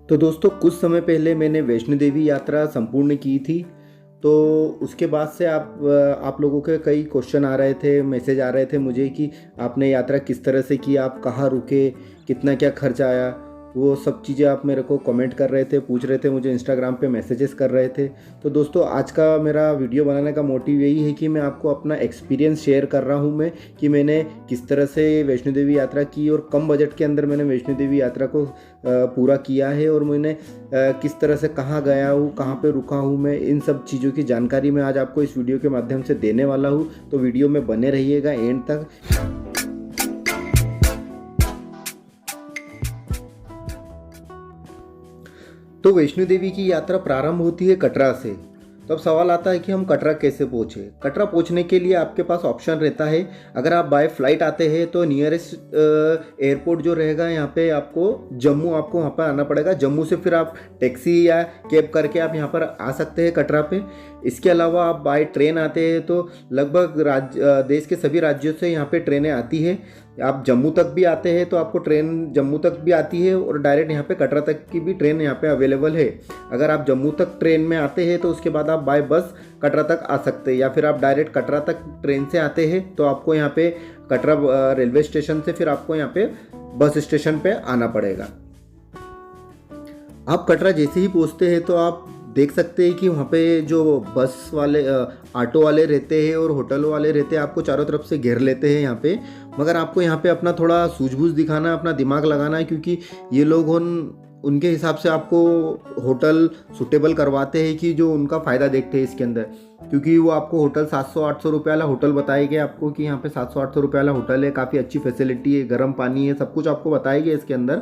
तो दोस्तों कुछ समय पहले मैंने वैष्णो देवी यात्रा संपूर्ण की थी। तो उसके बाद से आप लोगों के कई क्वेश्चन आ रहे थे, मैसेज आ रहे थे मुझे कि आपने यात्रा किस तरह से की, आप कहाँ रुके, कितना क्या खर्च आया। वो सब चीज़ें आप मेरे को कमेंट कर रहे थे, पूछ रहे थे, मुझे इंस्टाग्राम पे मैसेजेस कर रहे थे। तो दोस्तों आज का मेरा वीडियो बनाने का मोटिव यही है कि मैं आपको अपना एक्सपीरियंस शेयर कर रहा हूँ मैं कि मैंने किस तरह से वैष्णो देवी यात्रा की और कम बजट के अंदर मैंने वैष्णो देवी यात्रा को पूरा किया है, और मैंने किस तरह से कहाँ गया हूँ, कहाँ पे रुका हूँ मैं, इन सब चीज़ों की जानकारी मैं आज आपको इस वीडियो के माध्यम से देने वाला हूँ। तो वीडियो में बने रहिएगा एंड तक। तो वैष्णो देवी की यात्रा प्रारंभ होती है कटरा से। तो अब सवाल आता है कि हम कटरा कैसे पहुँचे। कटरा पहुँचने के लिए आपके पास ऑप्शन रहता है। अगर आप बाय फ्लाइट आते हैं तो नियरेस्ट एयरपोर्ट जो रहेगा यहाँ पे आपको जम्मू, आपको वहाँ पर आना पड़ेगा। जम्मू से फिर आप टैक्सी या कैब करके आप यहाँ पर आ सकते हैं कटरा पे। इसके अलावा आप बाय ट्रेन आते हैं तो लगभग देश के सभी राज्यों से यहाँ पे ट्रेनें आती है। आप जम्मू तक भी आते हैं तो आपको ट्रेन जम्मू तक भी आती है, और डायरेक्ट यहाँ पे कटरा तक की भी ट्रेन यहाँ पे अवेलेबल है। अगर आप जम्मू तक ट्रेन में आते हैं तो उसके बाद आप बाय बस कटरा तक आ सकते हैं, या फिर आप डायरेक्ट कटरा तक ट्रेन से आते हैं तो आपको यहाँ पे कटरा रेलवे स्टेशन से फिर आपको यहाँ पे बस स्टेशन पे आना पड़ेगा। आप कटरा जैसे ही पहुँचते हैं तो आप देख सकते हैं कि वहाँ पे जो बस वाले ऑटो वाले रहते हैं और होटल वाले रहते हैं, आपको चारों तरफ से घेर लेते हैं यहाँ पे। मगर आपको यहाँ पे अपना थोड़ा सूझबूझ दिखाना है, अपना दिमाग लगाना है, क्योंकि ये लोग उनके हिसाब से आपको होटल सूटेबल करवाते हैं कि जो उनका फ़ायदा देखते हैं इसके अंदर। क्योंकि वो आपको होटल 700-800 रुपये वाला होटल बताएंगे आपको कि यहाँ पे 700-800 रुपये वाला होटल है, काफ़ी अच्छी फैसिलिटी है, गर्म पानी है, सब कुछ आपको बताएंगे इसके अंदर।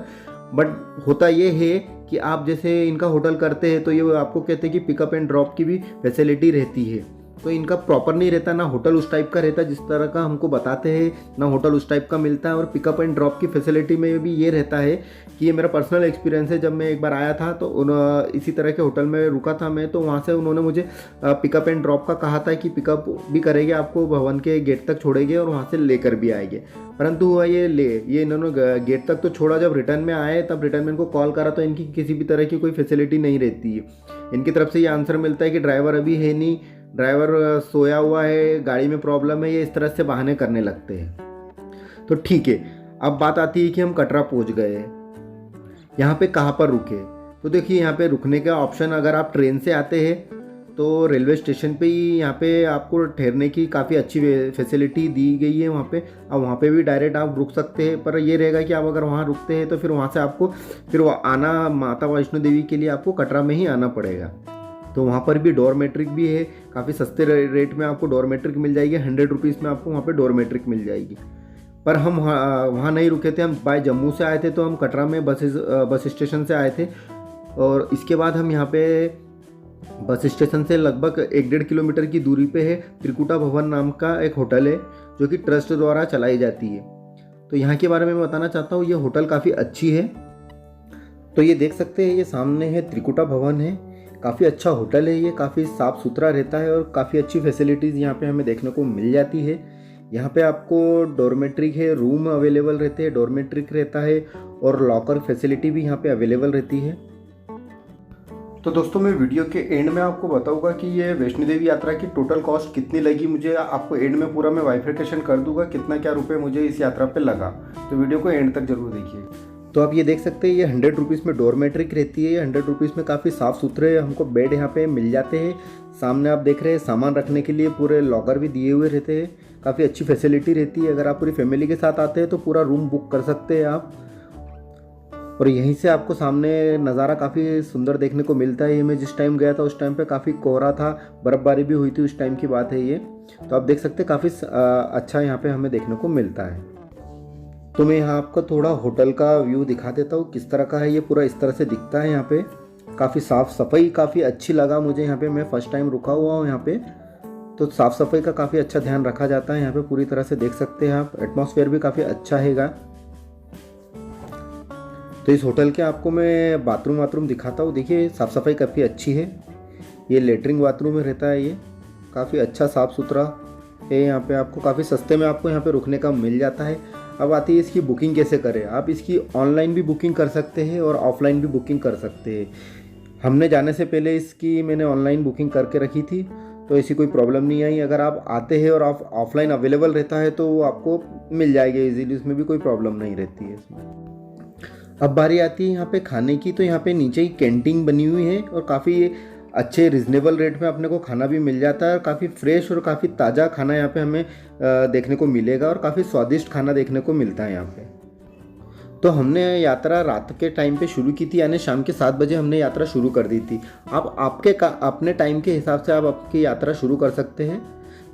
बट होता ये है कि आप जैसे इनका होटल करते हैं तो ये आपको कहते हैं कि पिकअप एंड ड्रॉप की भी फैसिलिटी रहती है। तो इनका प्रॉपर नहीं रहता, ना होटल उस टाइप का रहता जिस तरह का हमको बताते हैं, ना होटल उस टाइप का मिलता है। और पिकअप एंड ड्रॉप की फैसिलिटी में भी ये रहता है कि ये मेरा पर्सनल एक्सपीरियंस है। जब मैं एक बार आया था तो इसी तरह के होटल में रुका था मैं, तो वहाँ से उन्होंने मुझे पिकअप एंड ड्रॉप का कहा था कि पिकअप भी करेंगे, आपको भवन के गेट तक छोड़ेंगे और वहाँ से लेकर भी आएंगे। परंतु हुआ ये इन्होंने गेट तक तो छोड़ा, जब रिटर्न में आए तब रिटर्न में इनको कॉल करा तो इनकी किसी भी तरह की कोई फैसिलिटी नहीं रहती है। इनकी तरफ से ये आंसर मिलता है कि ड्राइवर अभी है नहीं, ड्राइवर सोया हुआ है, गाड़ी में प्रॉब्लम है, ये इस तरह से बहाने करने लगते हैं। तो ठीक है, अब बात आती है कि हम कटरा पहुंच गए, यहाँ पे कहाँ पर रुके। तो देखिए यहाँ पे रुकने का ऑप्शन, अगर आप ट्रेन से आते हैं तो रेलवे स्टेशन पे ही यहाँ पे आपको ठहरने की काफ़ी अच्छी फैसिलिटी दी गई है वहाँ पे। अब वहाँ पे भी डायरेक्ट आप रुक सकते हैं, पर ये रहेगा कि आप अगर वहाँ रुकते हैं तो फिर वहाँ से आपको फिर वो आना माता वैष्णो देवी के लिए आपको कटरा में ही आना पड़ेगा। तो वहाँ पर भी डॉर्मेट्रिक भी है, काफ़ी सस्ते रेट में आपको डॉर्मेट्रिक मिल जाएगी। 100 रुपीज़ में आपको वहाँ पे डॉर्मेट्रिक मिल जाएगी। पर हम वहाँ नहीं रुके थे, हम बाय जम्मू से आए थे, तो हम कटरा में बस स्टेशन से आए थे। और इसके बाद हम यहाँ पे बस स्टेशन से लगभग 1-1.5 किलोमीटर की दूरी पे है त्रिकुटा भवन नाम का एक होटल है, जो कि ट्रस्ट द्वारा चलाई जाती है। तो यहाँ के बारे में मैं बताना चाहता हूँ, ये होटल काफ़ी अच्छी है। तो ये देख सकते हैं, ये सामने है त्रिकुटा भवन है, काफ़ी अच्छा होटल है ये, काफ़ी साफ़ सुथरा रहता है और काफ़ी अच्छी फैसिलिटीज़ यहाँ पे हमें देखने को मिल जाती है। यहाँ पे आपको डॉर्मेट्रिक है, रूम अवेलेबल रहते हैं, डॉर्मेट्रिक रहता है, और लॉकर फैसिलिटी भी यहाँ पे अवेलेबल रहती है। तो दोस्तों मैं वीडियो के एंड में आपको बताऊंगा कि ये वैष्णो देवी यात्रा की टोटल कॉस्ट कितनी लगी मुझे। आपको एंड में पूरा मैं वाइफिकेशन कर दूंगा कितना क्या रुपये मुझे इस यात्रा पे लगा। तो वीडियो को एंड तक जरूर देखिए। तो आप ये देख सकते हैं, ये 100 रुपीज़ में डॉर्मेट्रिक रहती है। ये 100 रुपीज़ में काफ़ी साफ़ सुथरे हमको बेड यहाँ पे मिल जाते हैं। सामने आप देख रहे हैं, सामान रखने के लिए पूरे लॉकर भी दिए हुए रहते हैं, काफ़ी अच्छी फैसिलिटी रहती है। अगर आप पूरी फैमिली के साथ आते हैं तो पूरा रूम बुक कर सकते हैं आप। और यहीं से आपको सामने नज़ारा काफ़ी सुंदर देखने को मिलता है। ये मैं जिस टाइम गया था उस टाइम पे काफ़ी कोहरा था, बर्फ़बारी भी हुई थी, उस टाइम की बात है ये। तो आप देख सकते हैं काफ़ी अच्छा यहाँ पे हमें देखने को मिलता है। तो मैं यहाँ आपको थोड़ा होटल का व्यू दिखा देता हूँ किस तरह का है। ये पूरा इस तरह से दिखता है। यहाँ पे काफ़ी साफ़ सफाई काफ़ी अच्छी लगा मुझे यहाँ पे। मैं फ़र्स्ट टाइम रुका हुआ हूँ यहाँ पे, तो साफ़ सफाई का काफ़ी अच्छा ध्यान रखा जाता है यहाँ पे। पूरी तरह से देख सकते हैं आप, एटमॉस्फेयर भी काफ़ी अच्छा हैगा। तो इस होटल के आपको मैं बाथरूम दिखाता हूँ। देखिए साफ़ सफाई काफ़ी अच्छी है। ये लेटरिन बाथरूम में रहता है, ये काफ़ी अच्छा साफ़ सुथरा है। यहाँ पे आपको काफ़ी सस्ते में आपको यहाँ पे रुकने का मिल जाता है। अब आती है इसकी बुकिंग कैसे करें। आप इसकी ऑनलाइन भी बुकिंग कर सकते हैं और ऑफलाइन भी बुकिंग कर सकते हैं। हमने जाने से पहले इसकी मैंने ऑनलाइन बुकिंग करके रखी थी, तो ऐसी कोई प्रॉब्लम नहीं आई। अगर आप आते हैं और आप ऑफलाइन अवेलेबल रहता है तो वो आपको मिल जाएगी इजीली, उसमें भी कोई प्रॉब्लम नहीं रहती है इसमें। अब बारी आती है यहाँ पे खाने की। तो यहाँ पे नीचे ही कैंटीन बनी हुई है और काफ़ी अच्छे रिजनेबल रेट में अपने को खाना भी मिल जाता है और काफ़ी फ्रेश और काफ़ी ताज़ा खाना यहाँ पे हमें देखने को मिलेगा और काफ़ी स्वादिष्ट खाना देखने को मिलता है यहाँ पे। तो हमने यात्रा रात के टाइम पे शुरू की थी, यानी शाम के 7 बजे हमने यात्रा शुरू कर दी थी। आप अपने टाइम के हिसाब से आप आपकी यात्रा शुरू कर सकते हैं।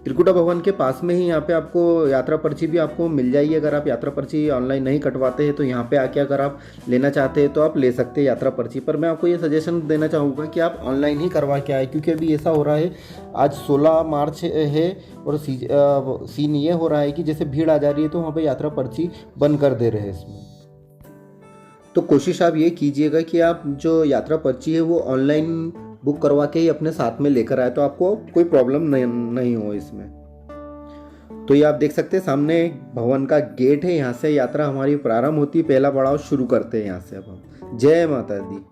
त्रिकुटा भवन के पास में ही यहाँ पे आपको यात्रा पर्ची भी आपको मिल जाएगी। अगर आप यात्रा पर्ची ऑनलाइन नहीं कटवाते हैं तो यहाँ पे आके अगर आप लेना चाहते हैं तो आप ले सकते हैं यात्रा पर्ची। पर मैं आपको ये सजेशन देना चाहूँगा कि आप ऑनलाइन ही करवा के आए, क्योंकि अभी ऐसा हो रहा है, आज 16 मार्च है और सीन ये हो रहा है कि जैसे भीड़ आ जा रही है तो वहाँ पर यात्रा पर्ची बंद कर दे रहे हैं इसमें। तो कोशिश आप ये कीजिएगा कि आप जो यात्रा पर्ची है वो ऑनलाइन बुक करवा के ही अपने साथ में लेकर आए, तो आपको कोई प्रॉब्लम नहीं हो इसमें। तो ये आप देख सकते हैं सामने भवन का गेट है, यहाँ से यात्रा हमारी प्रारंभ होती है। पहला पड़ाव शुरू करते हैं यहाँ से अब हम। जय माता दी।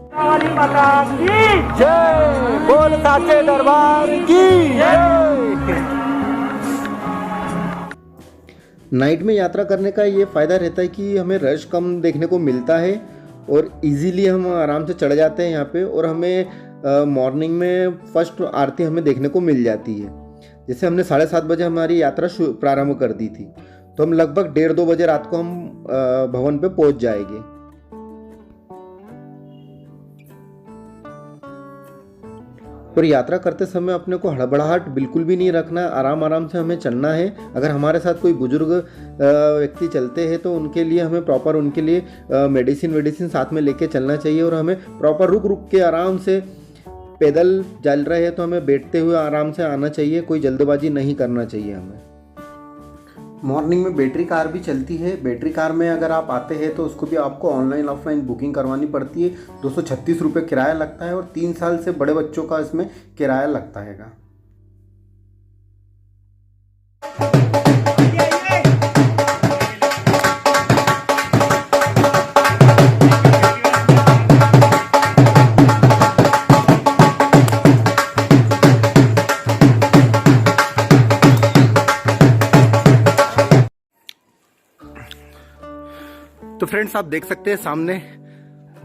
काली माता की जय, बोल साचे दरबार की जय। नाइट में यात्रा करने का ये फ़ायदा रहता है कि हमें रश कम देखने को मिलता है और इजीली हम आराम से चढ़ जाते हैं यहाँ पे, और हमें मॉर्निंग में फर्स्ट आरती हमें देखने को मिल जाती है। जैसे हमने 7:30 बजे हमारी यात्रा प्रारंभ कर दी थी, तो हम लगभग 1:30-2 बजे रात को हम भवन पे पहुँच जाएंगे। और यात्रा करते समय अपने को हड़बड़ाहट बिल्कुल भी नहीं रखना है, आराम आराम से हमें चलना है। अगर हमारे साथ कोई बुजुर्ग व्यक्ति चलते हैं तो उनके लिए हमें प्रॉपर उनके लिए मेडिसिन साथ में लेके चलना चाहिए, और हमें प्रॉपर रुक रुक के आराम से, पैदल चल रहे हैं तो हमें बैठते हुए आराम से आना चाहिए, कोई जल्दबाजी नहीं करना चाहिए हमें। मॉर्निंग में बैटरी कार भी चलती है। बैटरी कार में अगर आप आते हैं तो उसको भी आपको ऑनलाइन ऑफलाइन बुकिंग करवानी पड़ती है। 236 रुपये किराया लगता है और 3 साल से बड़े बच्चों का इसमें किराया लगता हैगा। तो फ्रेंड्स, आप देख सकते हैं सामने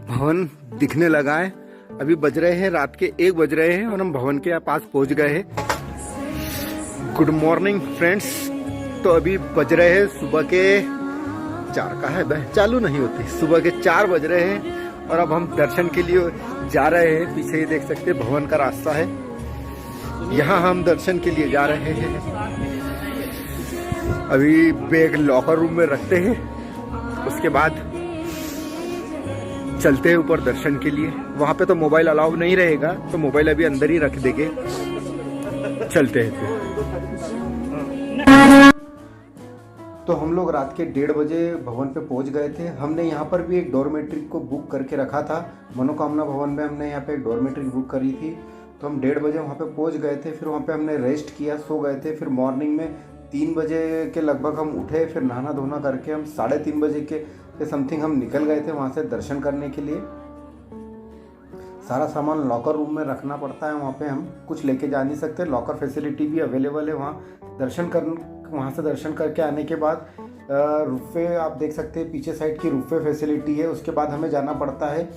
भवन दिखने लगा है। अभी बज रहे हैं रात के 1 बज रहे हैं और हम भवन के पास पहुंच गए हैं। Good morning friends. तो अभी बज रहे हैं सुबह के 4 का है, चालू नहीं होती, सुबह के 4 बज रहे हैं और अब हम दर्शन के लिए जा रहे हैं। पीछे ही देख सकते हैं भवन का रास्ता है, यहाँ हम दर्शन के लिए जा रहे हैं। अभी बैग लॉकर रूम में रखते हैं, उसके बाद चलते हैं ऊपर दर्शन के लिए। वहाँ पे तो मोबाइल अलाउ नहीं रहेगा, तो मोबाइल अभी अंदर ही रख देंगे, चलते हैं फिर। तो हम लोग रात के 1:30 बजे भवन पे पहुंच गए थे। हमने यहाँ पर भी एक डॉर्मेट्री को बुक करके रखा था। मनोकामना भवन में हमने यहाँ पे एक डॉर्मेट्री बुक करी थी, तो हम 1:30 बजे वहाँ पे पहुँच गए थे। फिर वहाँ पे हमने रेस्ट किया, सो गए थे। फिर मॉर्निंग में 3 बजे के लगभग हम उठे। फिर नहाना धोना करके हम 3:30 बजे के समथिंग हम निकल गए थे वहाँ से दर्शन करने के लिए। सारा सामान लॉकर रूम में रखना पड़ता है, वहाँ पे हम कुछ लेके जा नहीं सकते। लॉकर फैसिलिटी भी अवेलेबल है वहाँ। वहाँ से दर्शन करके आने के बाद रुपये आप देख सकते हैं, पीछे साइड की रुपये फैसिलिटी है। उसके बाद हमें जाना पड़ता है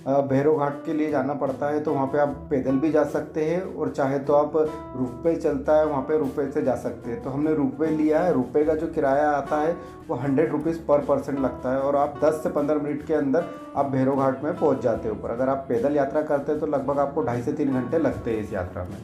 भैरव घाट के लिए जाना पड़ता है, तो वहाँ पे आप पैदल भी जा सकते हैं और चाहे तो आप रुपये चलता है वहाँ पे रुपये से जा सकते हैं। तो हमने रुपये लिया है। रुपये का जो किराया आता है वो 100 रुपीज़ पर पर्सन लगता है और आप 10 से 15 मिनट के अंदर आप भैरव घाट में पहुँच जाते हैं ऊपर। अगर आप पैदल यात्रा करते हैं तो लगभग आपको 2.5 से 3 घंटे लगते हैं इस यात्रा में।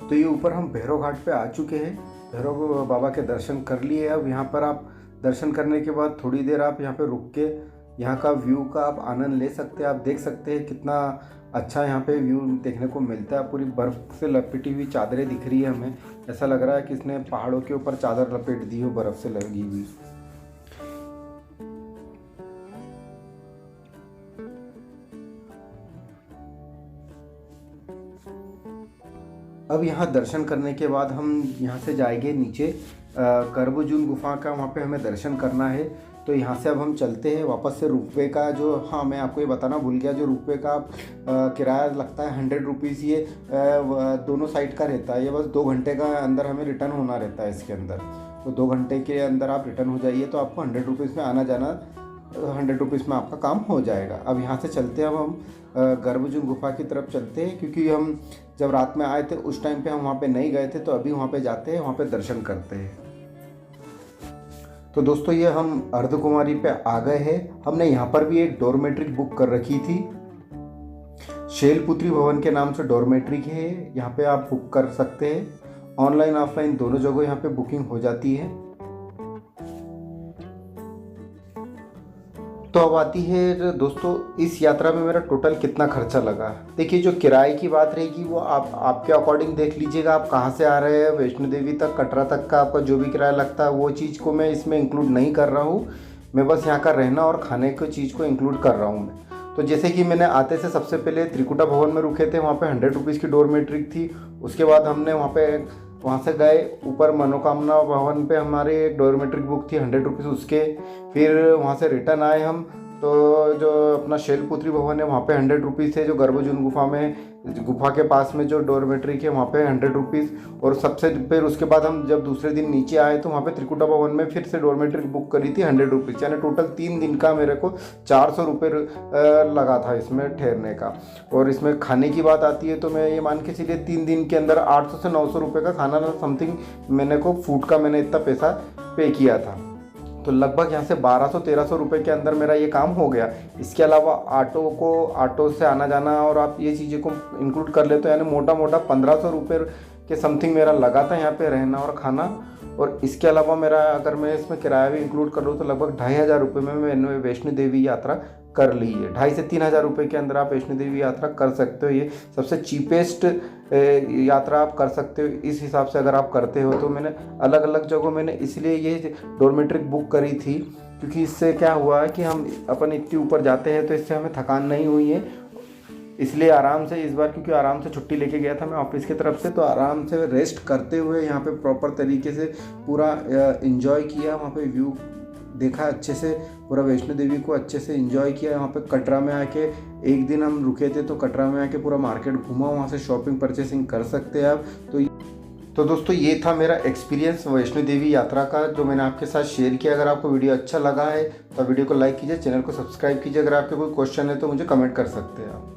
तो ये ऊपर हम भैरव घाट पे आ चुके हैं, भैरव बाबा के दर्शन कर लिए। अब यहाँ पर आप दर्शन करने के बाद थोड़ी देर आप यहाँ पे रुक के यहाँ का व्यू का आप आनंद ले सकते हैं। आप देख सकते हैं कितना अच्छा यहाँ पे व्यू देखने को मिलता है। पूरी बर्फ़ से लपेटी हुई चादरें दिख रही है हमें, ऐसा लग रहा है कि इसने पहाड़ों के ऊपर चादर लपेट दी हो बर्फ़ से लगी हुई। अब यहाँ दर्शन करने के बाद हम यहाँ से जाएंगे नीचे, गर्भजून गुफा का वहाँ पे हमें दर्शन करना है। तो यहाँ से अब हम चलते हैं वापस से। रुपये का जो, हाँ मैं आपको ये बताना भूल गया, जो रुपये का किराया लगता है 100 रुपीज़, ये दोनों साइड का रहता है। ये बस 2 घंटे का अंदर हमें रिटर्न होना रहता है इसके अंदर। तो 2 घंटे के अंदर आप रिटर्न हो जाइए तो आपको 100 रुपीज़ में आना जाना, 100 रुपीज़ में आपका काम हो जाएगा। अब यहाँ से चलते हैं, अब हम गर्भजून गुफा की तरफ चलते हैं, क्योंकि हम जब रात में आए थे उस टाइम पे हम वहाँ पे नहीं गए थे। तो अभी वहाँ पे जाते हैं, वहाँ पे दर्शन करते हैं। तो दोस्तों ये हम अर्धकुमारी पे आ गए हैं। हमने यहाँ पर भी एक डॉर्मेट्री बुक कर रखी थी, शैलपुत्री भवन के नाम से डॉर्मेट्री है। यहाँ पे आप बुक कर सकते हैं, ऑनलाइन ऑफलाइन दोनों जगह यहाँ पे बुकिंग हो जाती है। तो अब आती है दोस्तों इस यात्रा में मेरा टोटल कितना खर्चा लगा। देखिए जो किराए की बात रहेगी वो आपके अकॉर्डिंग देख लीजिएगा, आप कहाँ से आ रहे हैं। वैष्णो देवी तक, कटरा तक का आपका जो भी किराया लगता है वो चीज़ को मैं इसमें इंक्लूड नहीं कर रहा हूँ। मैं बस यहाँ का रहना और खाने की चीज़ को इंक्लूड कर रहा हूँ मैं। तो जैसे कि मैंने आते से सबसे पहले त्रिकुटा भवन में रुके थे, वहाँ पे 100 रुपीज़ की डॉर्मेट्री थी। उसके बाद हमने वहाँ से गए ऊपर मनोकामना भवन पे, हमारी एक डॉर्मेट्री बुक थी 100 रुपीज़ उसके। फिर वहाँ से रिटर्न आए हम, तो जो अपना शैलपुत्री भवन है वहाँ पे 100 रुपीज़ थे। जो गर्भजून गुफा में, गुफा के पास में जो डॉर्मेट्री है वहाँ पे 100 रुपीज़। और सबसे फिर उसके बाद हम जब दूसरे दिन नीचे आए तो वहाँ पे त्रिकुटा भवन में फिर से डॉर्मेट्री बुक करी थी 100 रुपीज़। यानी टोटल 3 दिन का मेरे को 400 रुपये लगा था इसमें ठहरने का। और इसमें खाने की बात आती है तो मैं ये मान के चलिए 3 दिन के अंदर 800 से 900 रुपये का खाना समथिंग मैंने को फूड का मैंने इतना पैसा पे किया था। तो लगभग यहाँ से 1200-1300 रुपये के अंदर मेरा ये काम हो गया। इसके अलावा ऑटो से आना जाना और आप ये चीज़ें को इंक्लूड कर ले तो यानी मोटा मोटा 1500 रुपये के समथिंग मेरा लगा था यहाँ पे रहना और खाना। और इसके अलावा मेरा अगर मैं इसमें किराया भी इंक्लूड कर लूँ तो लगभग 2500 रुपये में मैंने वैष्णो देवी यात्रा कर ली है। 2500 से 3000 रुपये के अंदर आप वैष्णो देवी यात्रा कर सकते हो। ये सबसे चीपेस्ट यात्रा आप कर सकते हो इस हिसाब से अगर आप करते हो। तो मैंने अलग अलग जगहों मैंने इसलिए ये डॉर्मेट्री बुक करी थी, क्योंकि इससे क्या हुआ है कि हम अपन इतनी ऊपर जाते हैं तो इससे हमें थकान नहीं हुई है। इसलिए आराम से इस बार, क्योंकि आराम से छुट्टी लेके गया था मैं ऑफिस की तरफ से, तो आराम से रेस्ट करते हुए यहाँ पे प्रॉपर तरीके से पूरा एंजॉय किया। वहाँ पे व्यू देखा अच्छे से, पूरा वैष्णो देवी को अच्छे से एंजॉय किया। वहाँ पे कटरा में आके एक दिन हम रुके थे तो कटरा में आके पूरा मार्केट घूमा, वहाँ से शॉपिंग परचेसिंग कर सकते हैं आप। तो दोस्तों ये था मेरा एक्सपीरियंस वैष्णो देवी यात्रा का जो मैंने आपके साथ शेयर किया। अगर आपको वीडियो अच्छा लगा है तो वीडियो को लाइक कीजिए, चैनल को सब्सक्राइब कीजिए। अगर आपके कोई क्वेश्चन है तो मुझे कमेंट कर सकते हैं आप।